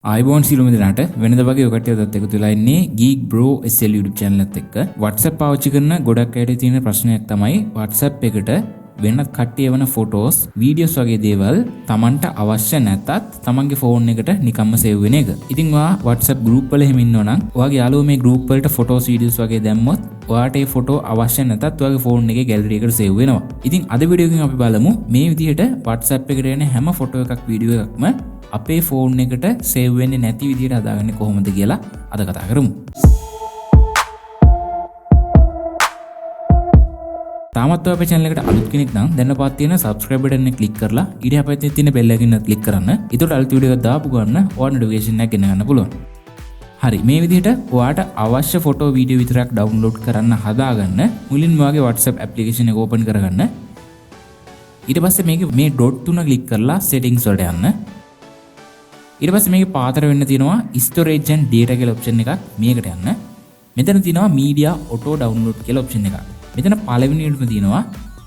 iPhone සිළුම දෙනාට වෙනද වගේ ඔකට යොදත් එකතු වෙලා ඉන්නේ Geek Bro SL YouTube channel එකත් එක්ක. WhatsApp පාවිච්චි කරන ගොඩක් අයට තියෙන ප්‍රශ්නයක් තමයි WhatsApp එකට වෙනත් කට්ටිය එවන ෆොටෝස්, වීඩියෝස් වගේ දේවල් Tamanට අවශ්‍ය නැතත් Tamanගේ ෆෝන් එකට නිකම්ම සේව් වෙන එක. ඉතින් ඔයා WhatsApp group වල එහෙම ඉන්නෝ නම් ඔයාගේ යාළුවෝ මේ group වලට ෆොටෝස්, වීඩියෝස් වගේ දැම්මොත් ඔයාට ඒ ෆොටෝ අවශ්‍ය නැතත් ඔයාගේ ෆෝන් එකේ ගැලරි එකට සේව් වෙනවා. ඉතින් අද වීඩියෝ එකෙන් අපි බලමු මේ විදිහට WhatsApp එකට එන හැම ෆොටෝ එකක්, වීඩියෝ එකක්ම අපේ ෆෝන් එකට සේව් වෙන්නේ නැති විදිහට හදාගන්නේ කොහොමද කියලා අද කතා කරමු. තාමත් ඔය අපේ channel එකට අලුත් කෙනෙක් නම් දැන් පාත් තියෙන subscribe button එක click කරලා ඊට පැත්තේ තියෙන bell icon එක click කරන්න. ඒකට අලුත් වීඩියෝ එකක් දාපු ගමන් ඔයාලට notification එකක් ගෙන ගන්න පුළුවන්. හරි, මේ විදිහට ඔයාට අවශ්‍ය ෆොටෝ, වීඩියෝ විතරක් download කරන්න හදාගන්න මුලින්ම ඔයාගේ WhatsApp application එක open කරගන්න. ඊට පස්සේ මේ dot 3 click කරලා settings වලට යන්න. ඊට පස්සේ මේකේ පාතර වෙන්න තියෙනවා storage and data කියලා option එකක්. මේකට යන්න. මෙතන තියෙනවා media auto download කියලා option එකක්. මෙතන පළවෙනියටම තියෙනවා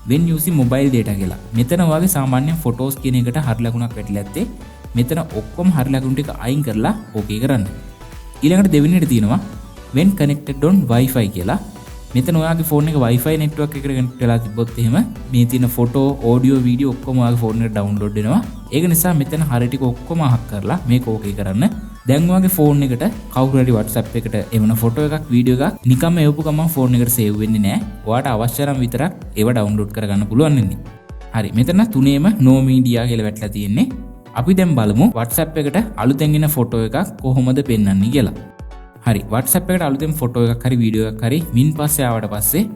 when using mobile data කියලා. මෙතන ඔයාගේ සාමාන්‍ය photos කියන එකට හරි ලකුණක් වැටිලා ඇත්තේ. මෙතන ඔක්කොම හරි ලකුණු ටික අයින් කරලා okay කරන්න. ඊළඟට දෙවෙනියට තියෙනවා when connected on wifi කියලා. මෙතන ඔයාගේ ෆෝන් එක wifi network එකට connect වෙලා තිබ්බොත් එහෙම මේ තියෙන photo, audio, video ඔක්කොම ඔයාගේ ෆෝන් එකට download වෙනවා. ඒක නිසා මෙතන හරිය ටික ඔක්කොම අහක් කරලා මේක okay කරන්න. දැන් ඔයාගේ ෆෝන් එකට කවුරු හරි WhatsApp එකට එවන ෆොටෝ එකක්, වීඩියෝ එකක් නිකම්ම එවපු ගමන් ෆෝන් එකට සේව් වෙන්නේ නැහැ. ඔයාට අවශ්‍ය නම් විතරක් ඒව download කරගන්න පුළුවන් වෙන්නේ. හරි, මෙතන තුනේම no media කියලා වැටලා තියෙන්නේ. අපි දැන් බලමු WhatsApp එකට අලුතෙන් එන ෆොටෝ එකක් කොහොමද පෙන්වන්නේ කියලා. හරි, WhatsApp එකට අලුතෙන් ෆොටෝ එකක් හරි වීඩියෝ එකක් හරි මින් පස්සේ ආවට පස්සේ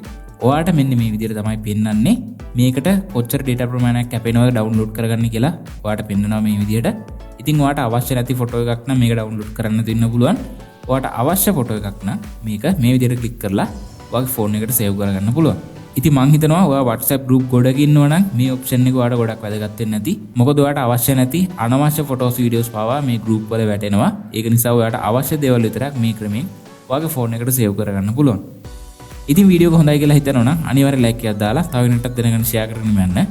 ඔයාට මෙන්න මේ විදිහට තමයි පෙන්වන්නේ. මේකට කොච්චර data ප්‍රමාණයක් කැපෙනවද download කරගන්න කියලා ඔයාට පෙන්වනවා මේ විදිහට. ඉතින් ඔයාට අවශ්‍ය නැති ෆොටෝ එකක් නම් මේක download කරන්න දෙන්න පුළුවන්. ඔයාට අවශ්‍ය ෆොටෝ එකක් නම් මේක මේ විදිහට click කරලා ඔයාගේ ෆෝන් එකට save කරගන්න පුළුවන්. ඉතින් මං හිතනවා ඔයා WhatsApp group ගොඩක ඉන්නවා නම් මේ option එක ඔයාට ගොඩක් වැදගත් වෙන්නේ නැති. මොකද ඔයාට අවශ්‍ය නැති අනවශ්‍ය photos, videos පාවා මේ group වල වැටෙනවා. ඒක නිසා ඔයාට අවශ්‍ය දේවල් විතරක් මේ ක්‍රමයෙන් ඔයාගේ ෆෝන් එකට save කරගන්න පුළුවන්. ඉතින් වීඩියෝ එක හොඳයි කියලා හිතනවා නම් අනිවාර්යෙන් like එකක් දාලා තව වෙනටත් දැනගන්න share කරන්න යන්න.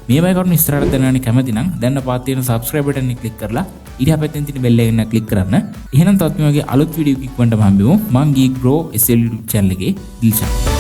මේ වගේ කරුණු ඉස්සරහට දැනගන්න කැමති නම් දැන් පාත් තියෙන subscribe button එක click කරලා ඊට පැත්තෙන් තියෙන bell icon එක click කරන්න. එහෙනම් තවත් මේ වගේ අලුත් වීඩියෝ කික් වන්ට හම්බෙමු. මං Geek Bro SL YouTube channel එකේ දිල්ෂා.